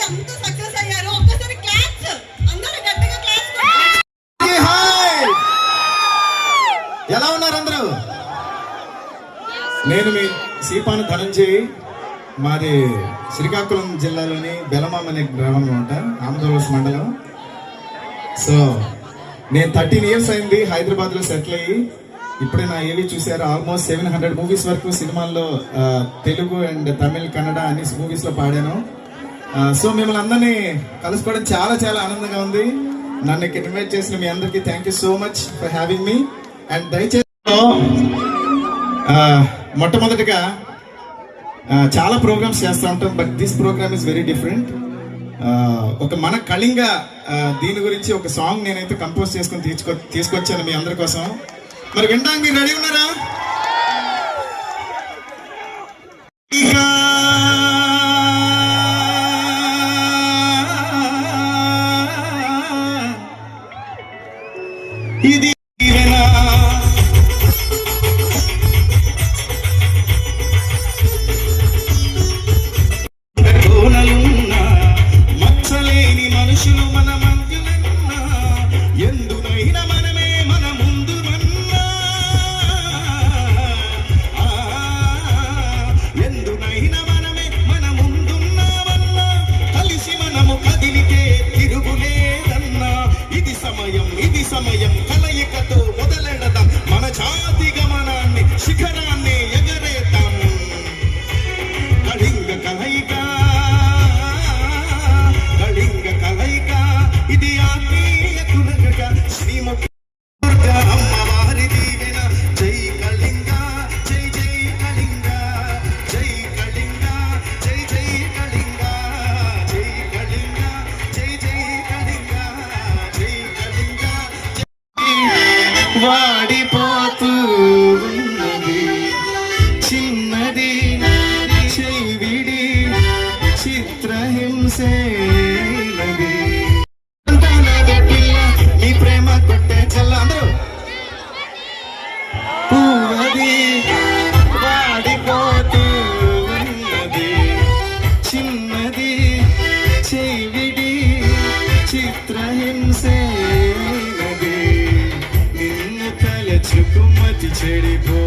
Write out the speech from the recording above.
అంత సక్సెస్ అయ్యారు. ఒక్కసారి క్లాప్స్, అందరూ గట్టిగా క్లాప్స్. ఎలా ఉన్నారు అందరూ? నేను మీ సీపాను ధనంజయ్. మాది శ్రీకాకుళం జిల్లాలోని బెలమాం అనే గ్రామం అనమాట, ఆమదోలస్ మండలం. సో నేను 13 years అయింది హైదరాబాద్లో సెటిల్ అయ్యి. ఇప్పుడే నా ఏవి చూసారు, ఆల్మోస్ట్ 700 మూవీస్ వరకు సినిమాల్లో తెలుగు అండ్ తమిళ్ కన్నడ అన్ని మూవీస్లో పాడాను. సో మిమ్మల్ని అందరినీ కలుసుకోవడం చాలా చాలా ఆనందంగా ఉంది. నన్ను ఇక్కడ ఇన్వైట్ చేసిన మీ అందరికీ thank you so much for having me. And దయచేసి మొట్టమొదటిగా చాలా ప్రోగ్రామ్స్ చేస్తూ ఉంటాం, but this program is very different. ఒక మన కళింగ దీని గురించి ఒక సాంగ్ నేనైతే కంపోజ్ చేసుకుని తీసుకొచ్చాను మీ అందరి కోసం. మరి వినడానికి మీరు రెడీ ఉన్నారా? ఇది మచ్చలేని మనుషులు మన మధ్యనున్నా, ఎందునైనా మనమే మన ముందునున్నా, ఎందునైనా మనమే మన ముందున్నామన్నా, కలిసి మనము కదిలితే తిరుగులేదన్నా. ఇది సమయం కలయికతో మొదలెడదాం, మన జాతి గమనాన్ని శిఖరాన్ని ఎగరేద్దాం. కళింగ కలయిక, కళింగ కలయిక, ఇది ఆత్మీయ తులక శ్రీముఖి దుర్గా అమ్మవారి దీవెన. జై కళింగ, జై జై కళింగ, జై కళింగ, జై జై కళింగ, జై కళింగ, జై జై కళింగ, జై కళింగ. వాడిపోతూ ఉన్నది చిన్నది చెవిడి చిత్రహింసే పిల్ల, నీ ప్రేమ కొట్టే చల్ల అందరూ పువ్వది వాడిపోతూ ఉన్నది చిన్నది చెవిడి చిత్రహింసే. నిన్ను తలచుకుమతి చెడిపో